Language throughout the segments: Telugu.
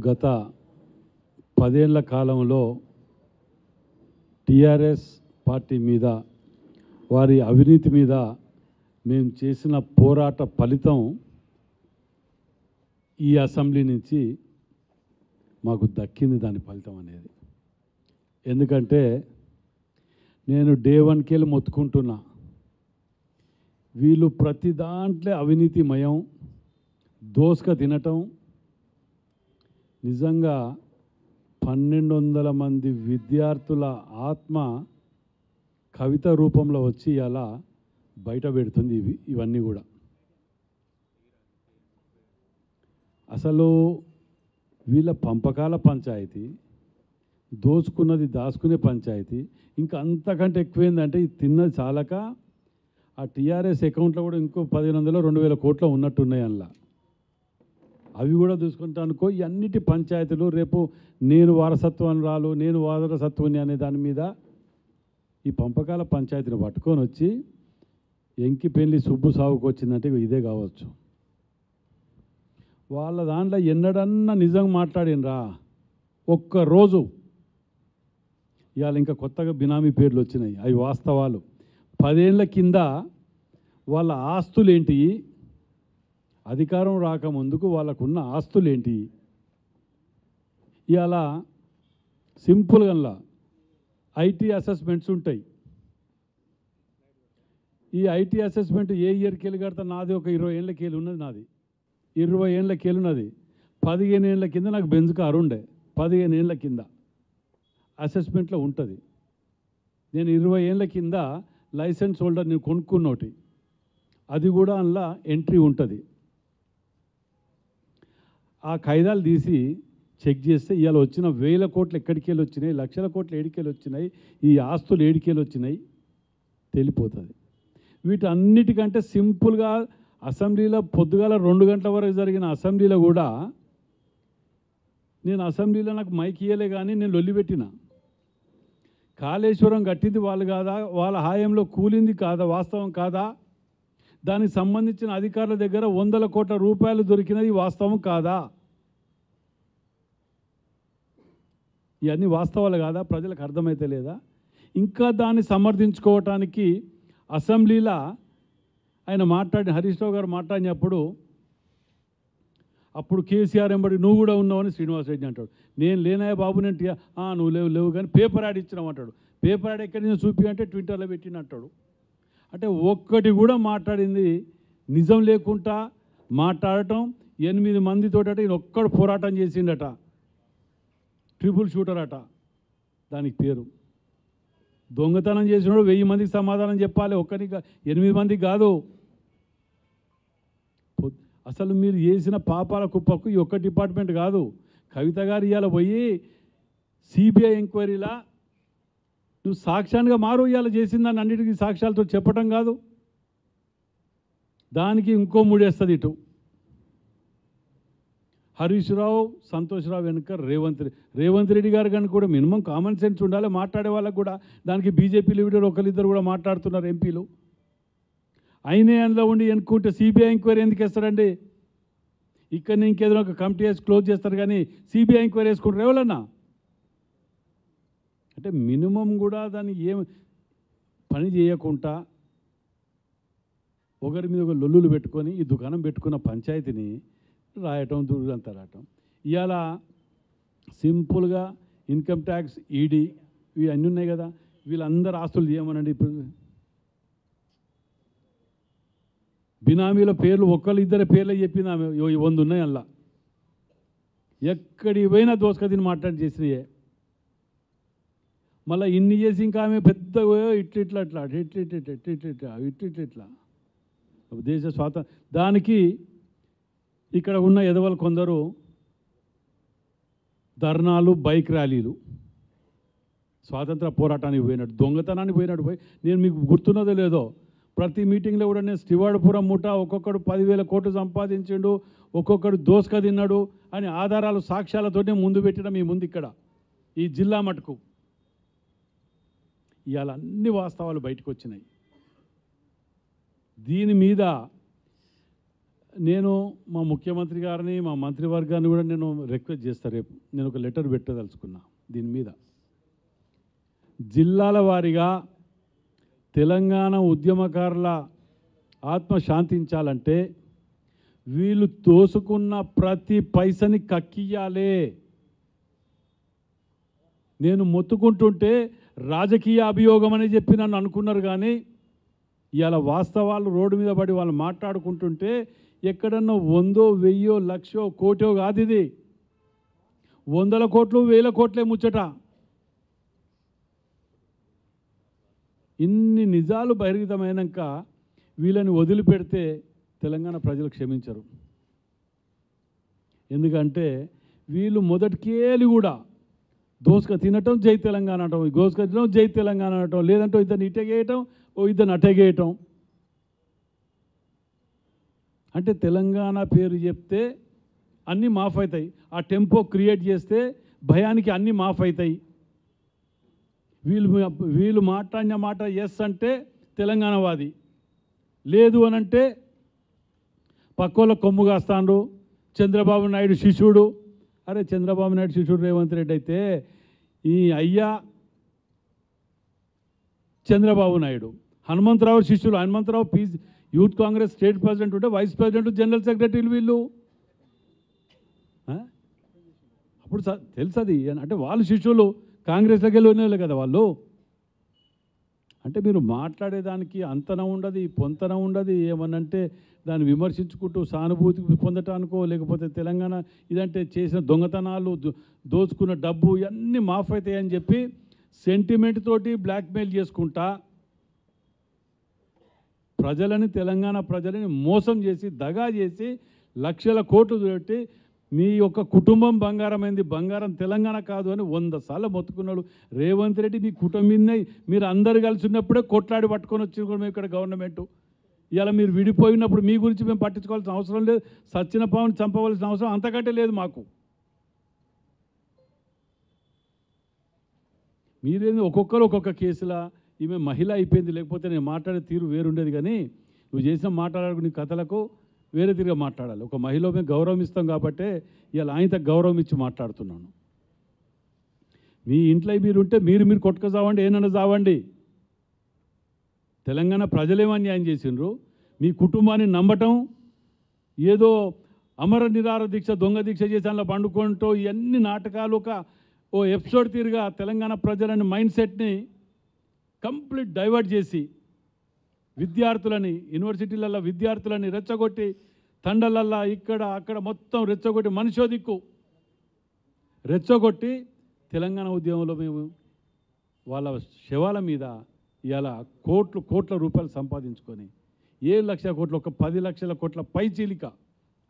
గత 10 ఏళ్ల కాలంలో టిఆర్ఎస్ పార్టీ మీద వారి అవినీతి మీద మేము చేసిన పోరాట ఫలితం ఈ అసెంబ్లీ నుంచి మాకు దక్కింది దాని ఫలితం అనేది. ఎందుకంటే నేను డే 1 మొత్తుకుంటున్నా, వీళ్ళు ప్రతి దాంట్లో అవినీతిమయం, దోసుక తినటం. నిజంగా 1200 మంది విద్యార్థుల ఆత్మ కవిత రూపంలో వచ్చి అలా బయట పెడుతుంది ఇవన్నీ కూడా. అసలు వీళ్ళ పంపకాల పంచాయతీ, దోచుకున్నది దాచుకునే పంచాయతీ. ఇంకా అంతకంటే ఎక్కువైందంటే ఇది తిన్నది చాలక ఆ టీఆర్ఎస్ అకౌంట్లో కూడా ఇంకో 1500-2000 కోట్లు ఉన్నట్టున్నాయి అందులో. అవి కూడా చూసుకుంటా అనుకో. ఈ అన్నిటి పంచాయతీలు రేపు నేను వారసత్వాన్ని నేను వారసత్వాన్ని అనే దాని మీద ఈ పంపకాల పంచాయతీని పట్టుకొని వచ్చి ఎంకి పెళ్లి సుబ్బు సాగుకు వచ్చిందంటే ఇదే కావచ్చు. వాళ్ళ దాంట్లో ఎన్నడన్నా నిజం మాట్లాడినరా ఒక్కరోజు? ఇవాళ ఇంకా కొత్తగా బినామీ పేర్లు వచ్చినాయి, అవి వాస్తవాలు. 10 ఏళ్ల కింద వాళ్ళ ఆస్తులేంటి, అధికారం రాకముందుకు వాళ్ళకున్న ఆస్తులేంటి, ఇవాళ సింపుల్గా ఐటీ అసెస్మెంట్స్ ఉంటాయి. ఈ ఐటీ అసెస్మెంట్ ఏ ఇయర్కి వెళ్ళి కడతా? నాది ఒక 20 ఏళ్ళకి వెళ్ళి ఉన్నది, నాది 20 ఏళ్ళకి వెళ్ళి ఉన్నది. 15 ఏళ్ళ కింద నాకు బెంజ్ కారు ఉండే, 15 ఏళ్ళ కింద అసెస్మెంట్లో ఉంటుంది. నేను 20 ఏళ్ళ కింద లైసెన్స్ హోల్డర్ నేను కొనుక్కున్నోటి, అది కూడా అందులో ఎంట్రీ ఉంటుంది. ఆ ఖైదాలు తీసి చెక్ చేస్తే ఇవాళ వచ్చిన 1000 కోట్లు ఎక్కడికి వెళ్ళి వచ్చినాయి, లక్షల కోట్లు ఏడికెళ్ళి వచ్చినాయి, ఈ ఆస్తులు ఏడికెళ్ళి వచ్చినాయి తెలిపోతుంది. వీటన్నిటికంటే సింపుల్గా అసెంబ్లీలో పొద్దుగాల 2 గంటల వరకు జరిగిన అసెంబ్లీలో కూడా నేను అసెంబ్లీలో నాకు మైక్ ఇయ్యలే కానీ నేను లొల్లిపెట్టిన. కాళేశ్వరం కట్టింది వాళ్ళు కాదా, వాళ్ళ హాయంలో కూలింది కాదా, వాస్తవం కాదా, దానికి సంబంధించిన అధికారుల దగ్గర 100 కోట్ల రూపాయలు దొరికినది వాస్తవం కాదా, ఇవన్నీ వాస్తవాలు కాదా? ప్రజలకు అర్థమైతే లేదా? ఇంకా దాన్ని సమర్థించుకోవటానికి అసెంబ్లీలో ఆయన హరీష్ రావు గారు మాట్లాడినప్పుడు అప్పుడు కేసీఆర్ ఎంబడి నువ్వు కూడా ఉన్నావని శ్రీనివాస్ రెడ్డి అంటాడు. నేను లేనాయ బాబు, నేను నువ్వు లేవు కానీ పేపర్ యాడ్ ఇచ్చినావు అంటాడు. పేపర్ యాడ్ ఎక్కడి నుంచి చూపి అంటే ట్విట్టర్లో పెట్టిన అంటాడు. అంటే ఒక్కటి కూడా మాట్లాడింది నిజం లేకుండా మాట్లాడటం. 8 మందితోట ఈయన ఒక్కడు పోరాటం చేసిండట, ట్రిపుల్ షూటర్ అట దానికి పేరు. దొంగతనం చేసినాడు 1000 మందికి సమాధానం చెప్పాలి, ఒక్కరికి 8 మందికి కాదు. అసలు మీరు చేసిన పాపాల కుప్పకు ఈ ఒక్క డిపార్ట్మెంట్ కాదు. కవిత గారు ఇవాళ పోయి సిబిఐ ఎంక్వైరీలా నువ్వు సాక్ష్యాన్గా మారు, ఇవాళ చేసిందని అన్నిటికీ సాక్ష్యాలతో చెప్పటం కాదు, దానికి ఇంకో ముడేస్తుంది ఇటు. హరీష్ రావు, సంతోష్ రావు వెనుక రేవంత్ రెడ్డి గారు కానీ కూడా మినిమం కామన్ సెన్స్ ఉండాలి మాట్లాడే వాళ్ళకు కూడా. దానికి బీజేపీ లీడర్ ఒకరిద్దరు కూడా మాట్లాడుతున్నారు ఎంపీలు. అయినే అందులో ఉండి ఎన్నుకుంటే సిబిఐ ఎంక్వైరీ ఎందుకు వేస్తారండి? ఇక్కడ ఇంకేదైనా ఒక కమిటీ వేసి క్లోజ్ చేస్తారు కానీ సిబిఐ ఎంక్వైరీ వేసుకుంటారు ఎవరన్నా? అంటే మినిమం కూడా దాన్ని ఏం పని చేయకుండా ఒకరి మీద ఒక లొల్లులు పెట్టుకొని ఈ దుకాణం పెట్టుకున్న పంచాయతీని రాయటం, దూరంతా రాయటం. ఇవాళ సింపుల్గా ఇన్కమ్ ట్యాక్స్, ఈడీ ఇవి అన్నీ ఉన్నాయి కదా, వీళ్ళందరూ ఆస్తులు తీయమనండి. ఇప్పుడు బినామీల పేర్లు ఇద్దరు పేర్లు చెప్పిన 100 ఉన్నాయి అలా. ఎక్కడికి పోయినా దోసుక తిని మాట్లాడి చేసినాయే. మళ్ళీ ఇన్ని చేసి ఇంకా ఆమె పెద్ద ఇట్లా దేశ స్వాతంత్రం దానికి ఇక్కడ ఉన్న ఎదవలు కొందరు ధర్నాలు, బైక్ ర్యాలీలు, స్వాతంత్ర పోరాటానికి పోయినాడు, దొంగతనానికి పోయినాడు. నేను మీకు గుర్తున్నదో లేదో, ప్రతి మీటింగ్లో కూడా నేను శ్రీవాడపురం ముఠ ఒక్కొక్కడు 10,000 కోట్లు సంపాదించిండు, ఒక్కొక్కడు దోసుక తిన్నాడు అని ఆధారాలు, సాక్ష్యాలతోనే ముందు పెట్టడం మీ ముందు ఇక్కడ ఈ జిల్లా మటుకు. ఇవాళ అన్ని వాస్తవాలు బయటకు వచ్చినాయి. దీని మీద నేను మా ముఖ్యమంత్రి గారిని మా మంత్రివర్గాన్ని కూడా నేను రిక్వెస్ట్ చేస్తాను. రేపు నేను ఒక లెటర్ పెట్టదలుచుకున్నా దీని మీద. జిల్లాల వారీగా తెలంగాణ ఉద్యమకారుల ఆత్మ శాంతించాలంటే వీళ్ళు తోసుకున్న ప్రతి పైసని కక్కియాలే. నేను మొత్తుకుంటుంటే రాజకీయ అభియోగం అని చెప్పి నన్ను అనుకున్నారు, కానీ ఇవాళ వాస్తవాలు రోడ్డు మీద పడి వాళ్ళు మాట్లాడుకుంటుంటే ఎక్కడన్నా 100, 1000, 1,00,000, కోటో కాదు, ఇది 100 కోట్లు 1000 కోట్లే ముచ్చట. ఇన్ని నిజాలు బహిర్గతమైనాక వీళ్ళని వదిలిపెడితే తెలంగాణ ప్రజలు క్షమించరు. ఎందుకంటే వీళ్ళు మొదటికేలి కూడా దోసుక తినటం జై తెలంగాణ అనటం, దోసుక తినడం జై తెలంగాణ అనటం, లేదంటే ఇద్దరిని ఇటగేయటం, ఇద్దరిని అటగేయటం. అంటే తెలంగాణ పేరు చెప్తే అన్నీ మాఫ్ అవుతాయి. ఆ టెంపో క్రియేట్ చేస్తే భయానికి అన్నీ మాఫ్ అవుతాయి. వీళ్ళు మాట్లాడిన మాట ఎస్ అంటే తెలంగాణవాది, లేదు అనంటే పక్కోళ్ళ కొమ్ము కాస్తాండు. చంద్రబాబు నాయుడు శిష్యుడు. అరే చంద్రబాబు నాయుడు శిష్యుడు రేవంత్ రెడ్డి అయితే ఈ అయ్యా చంద్రబాబు నాయుడు హనుమంతరావు శిష్యులు. Hanumantha Rao youth Congress state president ఉంటే వైస్ ప్రెసిడెంట్, జనరల్ సెక్రటరీలు వీళ్ళు. అప్పుడు తెలుసు అది. అంటే వాళ్ళు శిష్యులు కాంగ్రెస్లోకి వెళ్ళిన కదా వాళ్ళు. అంటే మీరు మాట్లాడేదానికి అంతన ఉండదు, పొంతన ఉండదు. ఏమనంటే దాన్ని విమర్శించుకుంటూ సానుభూతి పొందటానికో, లేకపోతే తెలంగాణ ఇదంటే చేసిన దొంగతనాలు, దోచుకున్న డబ్బు ఇవన్నీ మాఫ్ అవుతాయని చెప్పి సెంటిమెంట్ తోటి బ్లాక్మెయిల్ చేసుకుంటా తెలంగాణ ప్రజలని మోసం చేసి, దగా చేసి, లక్షల కోట్లు పెట్టి మీ యొక్క కుటుంబం బంగారమైంది, బంగారం తెలంగాణ కాదు అని 100 సార్లు మొత్తుకున్నాడు రేవంత్ రెడ్డి. మీ కుటుంబం మీరు అందరు కలిసి ఉన్నప్పుడే కొట్లాడి పట్టుకొని వచ్చి కూడా మేము ఇక్కడ గవర్నమెంట్. ఇలా మీరు విడిపోయినప్పుడు మీ గురించి మేము పట్టించుకోవాల్సిన అవసరం లేదు. సచ్చిన పావుని చంపవలసిన అవసరం అంతకంటే లేదు మాకు. మీరేంది ఒక్కొక్కరు ఒక్కొక్క కేసులా ఈమె మహిళ అయిపోయింది, లేకపోతే నేను మాట్లాడే తీరు వేరుండేది. కానీ నువ్వు చేసిన మాట్లాడుకునే కథలకు వేరే తిరిగా మాట్లాడాలి. ఒక మహిళ మేము గౌరవం ఇస్తాం కాబట్టే ఇలా ఆయనతో గౌరవం ఇచ్చి మాట్లాడుతున్నాను. మీ ఇంట్లో మీరుంటే మీరు కొట్టుకు చావండి, ఏమన్నా చావండి. తెలంగాణ ప్రజలేమో అన్యాయం చేసిండ్రు. మీ కుటుంబాన్ని నమ్మటం, ఏదో అమర నిరాహార దీక్ష, దొంగ దీక్ష చేసి అందులో పండుకుంటూ ఇవన్నీ నాటకాలు ఓ ఎపిసోడ్ తీరుగా తెలంగాణ ప్రజలని మైండ్ సెట్ని కంప్లీట్ డైవర్ట్ చేసి విద్యార్థులని, యూనివర్సిటీలలో విద్యార్థులని రెచ్చగొట్టి, తండలల్లా ఇక్కడ అక్కడ మొత్తం రెచ్చగొట్టి, మనిషో దిక్కు రెచ్చగొట్టి తెలంగాణ ఉద్యమంలో మేము వాళ్ళ శవాల మీద ఇలా కోట్ల రూపాయలు సంపాదించుకొని 7 లక్షల కోట్లు, ఒక 10 లక్షల కోట్ల పై చీలిక.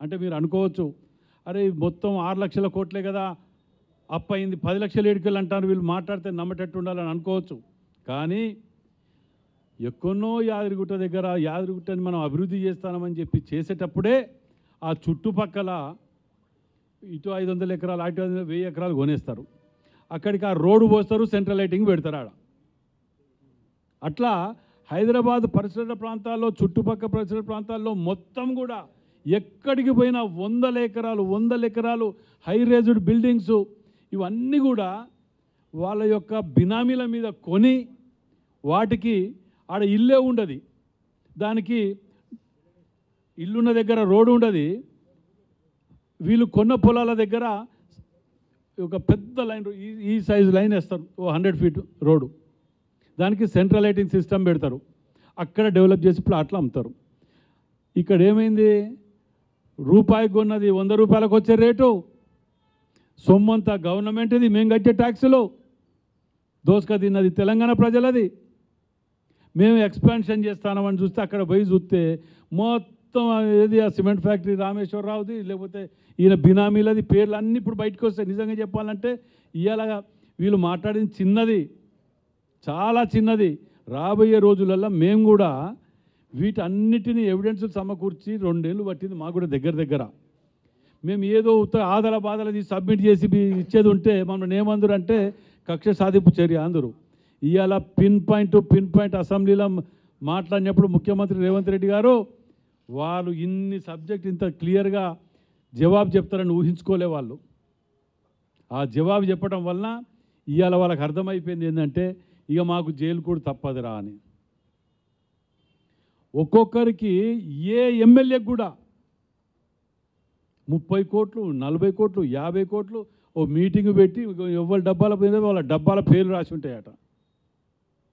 అంటే మీరు అనుకోవచ్చు, అరే మొత్తం 6 లక్షల కోట్లే కదా అప్పయింది, 10 లక్షల ఏడుకెళ్ళి అంటారు వీళ్ళు మాట్లాడితే నమ్మటట్టు ఉండాలని అనుకోవచ్చు. కానీ ఎక్కడో యాదగిరిగుట్ట దగ్గర యాదగిరిగుట్టని మనం అభివృద్ధి చేస్తామని చెప్పి చేసేటప్పుడే ఆ చుట్టుపక్కల ఇటు 500 ఎకరాలు, అటు 1000 ఎకరాలు కొనేస్తారు. అక్కడికి ఆ రోడ్డు పోస్తారు, సెంట్రల్ లైటింగ్ పెడతారు ఆడ. అట్లా హైదరాబాద్ పరిసర ప్రాంతాల్లో, చుట్టుపక్కల పరిసర ప్రాంతాల్లో మొత్తం కూడా ఎక్కడికి పోయినా 100 ఎకరాలు హై రేజ్డ్ బిల్డింగ్స్ ఇవన్నీ కూడా వాళ్ళ యొక్క బినామీల మీద కొని, వాటికి ఆడ ఇల్లే ఉండదు, దానికి ఇల్లున్న దగ్గర రోడ్డు ఉండదు. వీళ్ళు కొన్న పొలాల దగ్గర ఒక పెద్ద లైన్, ఈ సైజు లైన్ వేస్తారు, 100 ఫీట్ రోడ్డు, దానికి సెంట్రల్ లైటింగ్ సిస్టమ్ పెడతారు. అక్కడ డెవలప్ చేసి ప్లాట్లు అమ్ముతారు. ఇక్కడ ఏమైంది, రూపాయికి కొన్నది 100 రూపాయలకు వచ్చే రేటు, సొమ్మంతా గవర్నమెంట్ది, మేము కట్టే ట్యాక్సులు, దోసుక తిన్నది తెలంగాణ ప్రజలది. మేము ఎక్స్పాన్షన్ చేస్తామని చూస్తే అక్కడ పోయి చూస్తే మొత్తం ఏది ఆ సిమెంట్ ఫ్యాక్టరీ రామేశ్వరరావుది, లేకపోతే ఈయన బినామీలది పేర్లు అన్నీ ఇప్పుడు బయటకు వస్తాయి. నిజంగా చెప్పాలంటే ఇవాళ వీళ్ళు మాట్లాడింది చిన్నది, చాలా చిన్నది. రాబోయే రోజులలో మేము కూడా వీటన్నిటిని ఎవిడెన్స్ సమకూర్చి 2 ఏళ్ళు పట్టింది మాకు కూడా దగ్గర. మేము ఏదో ఆదల బాధలది సబ్మిట్ చేసి ఇచ్చేది ఉంటే మమ్మల్ని ఏమందరు అంటే కక్ష సాధింపు చర్య అందరూ. ఇవాళ పిన్ పాయింట్ అసెంబ్లీలో మాట్లాడినప్పుడు ముఖ్యమంత్రి రేవంత్ రెడ్డి గారు వాళ్ళు ఇన్ని సబ్జెక్ట్ ఇంత క్లియర్గా జవాబు చెప్తారని ఊహించుకోలే వాళ్ళు. ఆ జవాబు చెప్పడం వలన ఇవాళ వాళ్ళకి అర్థమైపోయింది ఏంటంటే ఇక మాకు జైలు కూడా తప్పదురా అని. ఒక్కొక్కరికి ఏ ఎమ్మెల్యేకి కూడా 30 కోట్లు 40 కోట్లు 50 కోట్లు ఓ మీటింగ్ పెట్టి ఎవరి డబ్బాల మీద వాళ్ళ డబ్బాల పేర్లు రాసి ఉంటాయట.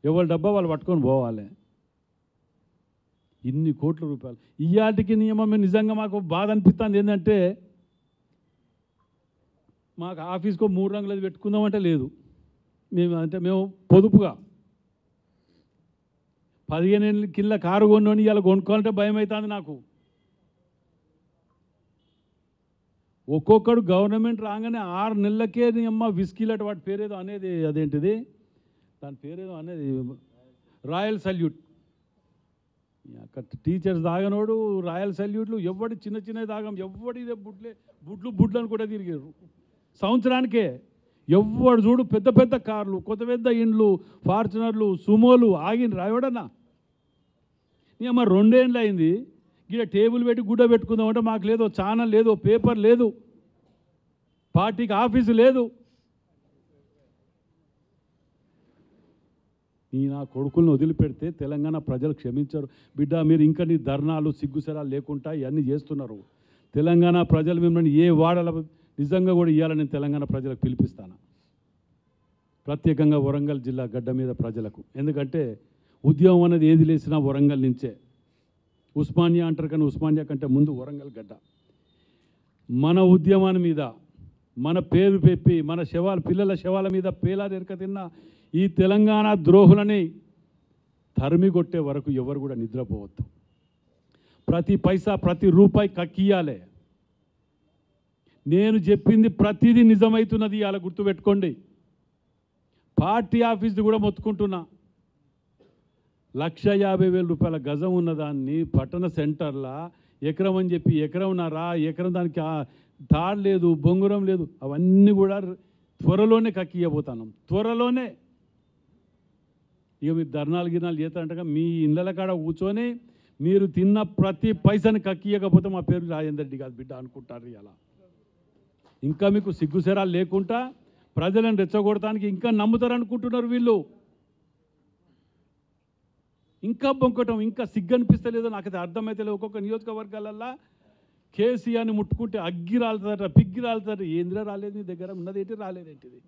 ఎవరి డబ్బా వాళ్ళు పట్టుకొని పోవాలి. ఇన్ని కోట్ల రూపాయలు ఇయాటికి నియమం నిజంగా మాకు బాధ అనిపిస్తుంది. ఏంటంటే మాకు ఆఫీస్కో 3 రంగులది పెట్టుకుందామంటే లేదు. మేము పొదుపుగా 15 ఏళ్ళ కింద కారు కొనుక్కొని ఇలా కొనుక్కోవాలంటే భయం అవుతుంది నాకు. ఒక్కొక్కడు గవర్నమెంట్ రాగానే 6 నెలలకే నీ అమ్మ విస్కీలట వాటి పేరేదో అనేది అదేంటిది దాని పేరేదో అనేది రాయల్ సల్యూట్. అక్కడ టీచర్స్ దాగనోడు రాయల్ సల్యూట్లు ఎవడి చిన్న చిన్న దాగం ఎవడి ఇదే బుడ్లు అని కూడా తిరిగారు సంవత్సరానికే. ఎవడు చూడు పెద్ద పెద్ద కార్లు కొత్త పెద్ద ఇండ్లు ఫార్చునర్లు సుమోలు ఆగిన రాయడన్నా. నీ అమ్మ 2 ఏళ్ళు అయింది ఇక్కడ టేబుల్ పెట్టి గుడ్డ పెట్టుకుందామంటే మాకు లేదు, ఛానల్ లేదు, పేపర్ లేదు, పార్టీకి ఆఫీసు లేదు. ఈ నా కొడుకులను వదిలిపెడితే తెలంగాణ ప్రజలు క్షమించరు. బిడ్డ మీరు ఇంకా నీ ధర్నాలు సిగ్గుసరాలు లేకుండా ఇవన్నీ చేస్తున్నారు. తెలంగాణ ప్రజలు మిమ్మల్ని ఏ వాడల నిజంగా కూడా ఇవ్వాలని నేను తెలంగాణ ప్రజలకు పిలిపిస్తాను, ప్రత్యేకంగా వరంగల్ జిల్లా గడ్డ మీద ప్రజలకు. ఎందుకంటే ఉద్యమం అనేది ఏది లేసినా వరంగల్ నుంచే. ఉస్మానియా అంటారు కానీ ఉస్మానియా కంటే ముందు వరంగల్ గడ్డ. మన ఉద్యమాన్ని మీద మన పేరు పెప్పి మన పిల్లల శవాల మీద పేలాలు ఎరక తిన్న ఈ తెలంగాణ ద్రోహులని తరిమి కొట్టే వరకు ఎవరు కూడా నిద్రపోవద్దు. ప్రతి పైసా ప్రతి రూపాయి కక్కియాలే. నేను చెప్పింది ప్రతిదీ నిజమవుతున్నది. అలా గుర్తుపెట్టుకోండి. పార్టీ ఆఫీస్ది కూడా మొత్తుకుంటున్నా. 1,50,000 రూపాయల గజం ఉన్నదాన్ని పట్టణ సెంటర్లా ఎకరం అని చెప్పి ఎకరంన్నరా ఎకరం దానికి తాడు లేదు, బొంగురం లేదు, అవన్నీ కూడా త్వరలోనే కక్కియబోతాను. త్వరలోనే ఇక మీరు ధర్నాలు గిర్నాలు చేస్తారంటగా మీ ఇళ్ళ కాడ కూర్చొని మీరు తిన్న ప్రతి పైసని కక్కియకపోతే మా పేరు రాజేందర్ రెడ్డి కాదు బిడ్డ అనుకుంటారు. ఇలా ఇంకా మీకు సిగ్గుసెరాలు లేకుండా ప్రజలను రెచ్చగొడటానికి ఇంకా నమ్ముతారనుకుంటున్నారు వీళ్ళు. ఇంకా బొంకటం ఇంకా సిగ్గు అనిపిస్తలేదో నాకైతే అర్థమైతే లేదు. ఒక్కొక్క నియోజకవర్గాలల్లో కేసీఆర్ని ముట్టుకుంటే అగ్గి రాలుతుందట, పిగ్గి రాలుతుందట. ఏంద్రా రాలేదు నీ దగ్గర ఉన్నది ఏంటి రాలేదేంటిది?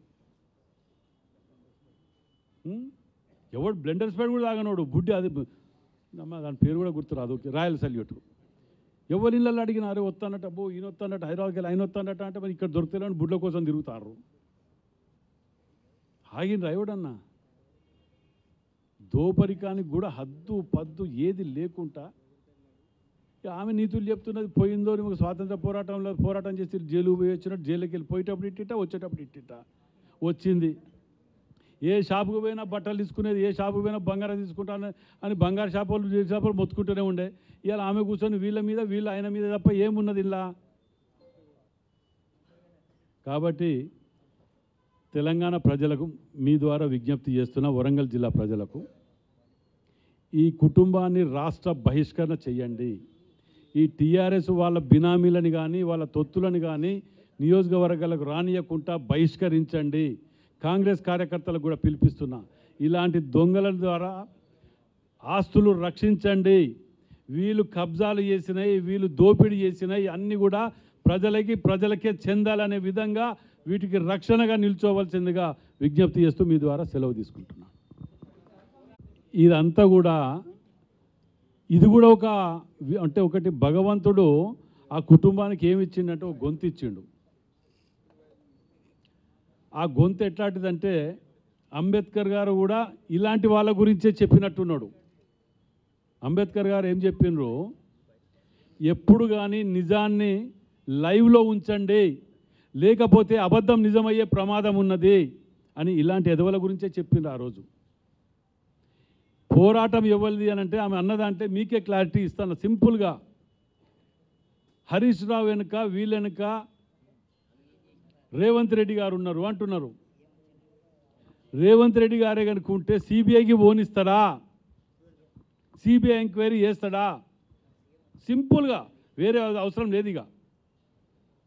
ఎవడు బ్లెండర్ స్పైడ్ కూడా తాగనోడు బుడ్డి అది దాని పేరు కూడా గుర్తురాదు. Royal salute. ఎవరి ఇళ్ళల్లో అడిగినారు వస్తానట, అబ్బో ఈయన వస్తానట, హైదరాబాద్కి వెళ్ళి ఆయన వస్తానట అంటే మరి ఇక్కడ దొరుకుతారని బుడ్ల కోసం తిరుగుతారు. ఆగిన ఎవడన్నా దోపరికానికి కూడా హద్దు పద్దు ఏది లేకుండా ఆమె నీతులు చెప్తున్నది. పోయిందో మీకు స్వాతంత్ర పోరాటం చేసి జైలు పోయి వచ్చినట్టు జైలుకి వెళ్ళి పోయేటప్పుడు ఇట్టిట వచ్చేటప్పుడు ఇట్టిట వచ్చింది. ఏ షాపుకు పోయినా బట్టలు తీసుకునేది, ఏ షాపుకు పోయినా బంగారం తీసుకుంటాను అని బంగారు షాపులు మొత్తుకుంటూనే ఉండే. ఇవాళ ఆమె కూర్చొని వీళ్ళ మీద వీళ్ళు ఆయన మీద తప్ప ఏమున్నది ఇలా. కాబట్టి తెలంగాణ ప్రజలకు మీ ద్వారా విజ్ఞప్తి చేస్తున్న వరంగల్ జిల్లా ప్రజలకు ఈ కుటుంబాన్ని రాష్ట్ర బహిష్కరణ చేయండి. ఈ టీఆర్ఎస్ వాళ్ళ బినామీలని కానీ వాళ్ళ తొత్తులను కానీ నియోజకవర్గాలకు రానియకుండా బహిష్కరించండి. కాంగ్రెస్ కార్యకర్తలకు కూడా పిలిపిస్తున్నా, ఇలాంటి దొంగల ద్వారా ఆస్తులు రక్షించండి. వీళ్ళు కబ్జాలు చేసినాయి, వీళ్ళు దోపిడీ చేసినాయి అన్నీ కూడా ప్రజలకే చెందాలనే విధంగా వీటికి రక్షణగా నిల్చోవలసిందిగా విజ్ఞప్తి చేస్తూ మీ ద్వారా సెలవు తీసుకుంటున్నాను. ఇదంతా కూడా ఇది కూడా ఒకటి భగవంతుడు ఆ కుటుంబానికి ఏమి ఇచ్చిండంటే ఒక గొంతు ఇచ్చిండు. ఆ గొంతు ఎట్లాంటిదంటే అంబేద్కర్ గారు కూడా ఇలాంటి వాళ్ళ గురించే చెప్పినట్టున్నాడు. అంబేద్కర్ గారు ఏం చెప్పినరు, ఎప్పుడు కానీ నిజాన్ని లైవ్లో ఉంచండి, లేకపోతే అబద్ధం నిజమయ్యే ప్రమాదం ఉన్నది అని ఇలాంటి ఎదవల గురించే చెప్పిండ్రు ఆ రోజు. పోరాటం ఎవరిది అని అంటే ఆమె అన్నదంటే మీకే క్లారిటీ ఇస్తాను సింపుల్గా. హరీష్ రావు వెనుక వీళ్ళ వెనుక రేవంత్ రెడ్డి గారు ఉన్నారు అంటున్నారు. రేవంత్ రెడ్డి గారే కనుకుంటే సిబిఐకి పోనిస్తారా? సిబిఐ ఎంక్వైరీ చేస్తాడా? సింపుల్గా, వేరే అవసరం లేదు. ఇక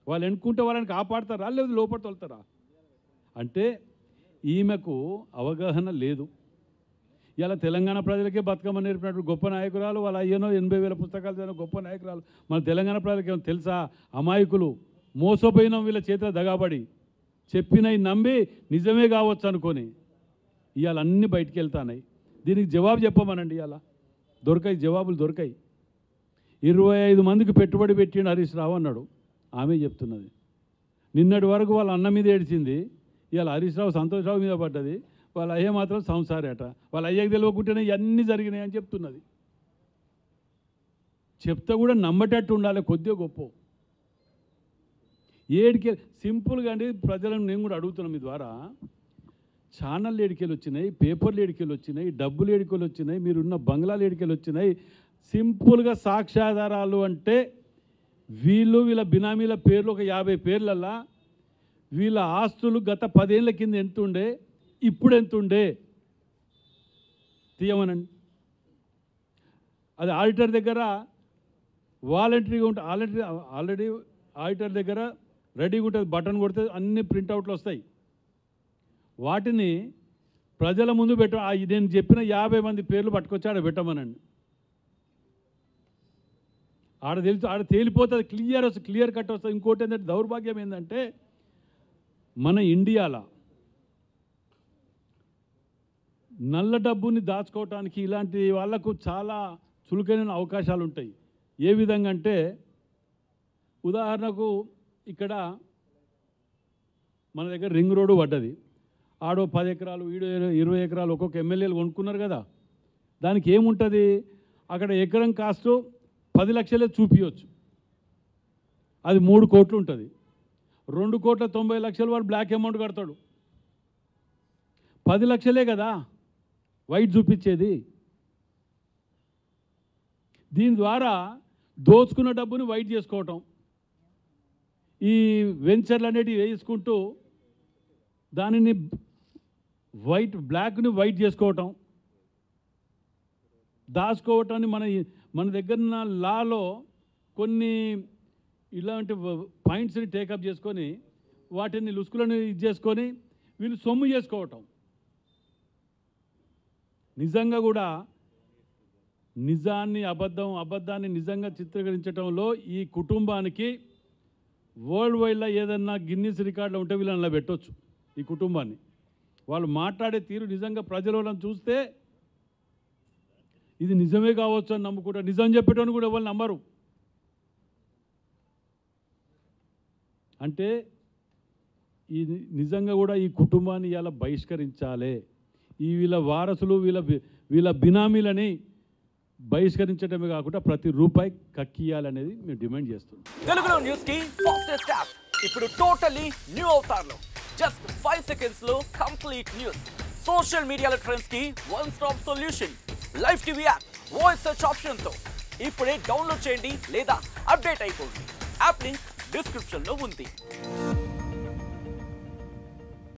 వాళ్ళు ఎన్నుకుంటే వాళ్ళని కాపాడతారా లేదు లోపల తోలుతారా? అంటే ఈమెకు అవగాహన లేదు. ఇలా తెలంగాణ ప్రజలకే బతుకమ్మ నేర్పినట్టు గొప్ప నాయకురాలు, వాళ్ళ అయ్యనో 80,000 పుస్తకాలు చదివిన గొప్ప నాయకురాలు. మన తెలంగాణ ప్రజలకి ఏమో తెలుసా? అమాయకులు, మోసపోయినాం వీళ్ళ చేతిలో దగాబడి, చెప్పినవి నమ్మి నిజమే కావచ్చు అనుకొని ఇవాళ అన్నీ బయటికి వెళ్తాయి. దీనికి జవాబు చెప్పమనండి. ఇవాళ దొరకాయి, జవాబులు దొరకాయి. 25 మందికి పెట్టుబడి పెట్టిండు హరీష్ రావు అన్నాడు, ఆమె చెప్తున్నది. నిన్నటి వరకు వాళ్ళ అన్న మీద ఏడిచింది, ఇవాళ హరీష్ రావు సంతోష్ రావు మీద పడ్డది. వాళ్ళ అయ్యే మాత్రం సంసారేట. వాళ్ళ అయ్యకి తెలియకుంటేనే ఇవన్నీ జరిగినాయి అని చెప్తున్నది. చెప్తే కూడా నమ్మటట్టు ఉండాలి, కొద్దిగా గొప్ప. ఏడికే సింపుల్గా అండి. ప్రజలను నేను కూడా అడుగుతున్నాను మీ ద్వారా, ఛానల్ ఏడికేలు వచ్చినాయి, పేపర్లు ఏడికేలు వచ్చినాయి, డబ్బులు ఏడికేలు వచ్చినాయి, మీరున్న బంగ్లాలు ఏడికేలు వచ్చినాయి. సింపుల్గా సాక్ష్యాధారాలు అంటే వీళ్ళ బినామీల పేర్లు ఒక 50 పేర్లల్లా వీళ్ళ ఆస్తులు గత 10 ఏళ్ళ కింద ఎంత ఉండే, ఇప్పుడు ఎంత ఉండే తీయమనండి. అది ఆడిటర్ దగ్గర వాలంటరీగా ఉంటుంది. ఆల్రెడీ ఆడిటర్ దగ్గర రెడీగా ఉంటుంది, బటన్ కొడితే అన్ని ప్రింట్అవుట్లు వస్తాయి. వాటిని ప్రజల ముందు నేను చెప్పిన 50 మంది పేర్లు పట్టుకొచ్చి ఆడ పెట్టమనండి. ఆడ తేలిపోతుంది, క్లియర్ కట్ వస్తుంది. ఇంకోటి ఏంటంటే దౌర్భాగ్యం ఏంటంటే మన ఇండియాలో నల్ల డబ్బుని దాచుకోవటానికి ఇలాంటి వాళ్లకు చాలా చురుకైన అవకాశాలు ఉంటాయి. ఏ విధంగా అంటే ఉదాహరణకు ఇక్కడ మన దగ్గర రింగ్ రోడ్డు పడ్డది. ఆడో 10 ఎకరాలు, ఈడో 20 ఎకరాలు ఒక్కొక్క ఎమ్మెల్యేలు కొనుక్కున్నారు కదా. దానికి ఏముంటుంది, అక్కడ ఎకరం కాస్ట్ 10 లక్షలే చూపించవచ్చు. అది 3 కోట్లు ఉంటుంది. 2,90,00,000 వాడు బ్లాక్ అమౌంట్ కడతాడు. 10 లక్షలే కదా వైట్ చూపించేది. దీని ద్వారా దోచుకున్న డబ్బుని వైట్ చేసుకోవటం, ఈ వెంచర్లు అనేటివి వేసుకుంటూ దానిని బ్లాక్ని వైట్ చేసుకోవటం, దాచుకోవటాన్ని మన దగ్గర ఉన్న లాలో కొన్ని ఇలాంటి పాయింట్స్ని టేకప్ చేసుకొని వాటిని లుసుకులను చేసుకొని వీళ్ళు సొమ్ము చేసుకోవటం. నిజంగా కూడా అబద్ధాన్ని నిజంగా చిత్రీకరించడంలో ఈ కుటుంబానికి వరల్డ్ వైడ్లో ఏదన్నా గిన్నిస్ రికార్డులో ఉంటే వీళ్ళని అలా పెట్టవచ్చు. ఈ కుటుంబాన్ని వాళ్ళు మాట్లాడే తీరు నిజంగా ప్రజలను చూస్తే ఇది నిజమే కావచ్చు అని నమ్ముకుంటారు. నిజం చెప్పేటోని కూడా ఎవరు నమ్మరు. అంటే ఈ నిజంగా కూడా ఈ కుటుంబాన్ని ఇలా బహిష్కరించాలి. వీళ్ళ వారసులు వీళ్ళ బినామీలని బహిష్కరించడమే కాకుండా ప్రతి రూపాయి కక్కియాలనేది మేము డిమాండ్ చేస్తున్నాం. తెలుగులో న్యూస్ కి ఫాస్టెస్ట్ యాప్ ఇప్పుడు టోటల్లీ న్యూ అవతార్లో జస్ట్ 5 సెకండ్స్ లో కంప్లీట్ న్యూస్, సోషల్ మీడియాలో ట్రెండ్స్ కి one stop solution, live TV app, voice search option తో ఇప్పుడే డౌన్లోడ్ చేయండి లేదా అప్డేట్ అయిపోండి. యాప్ లింక్ డిస్క్రిప్షన్ లో ఉంది.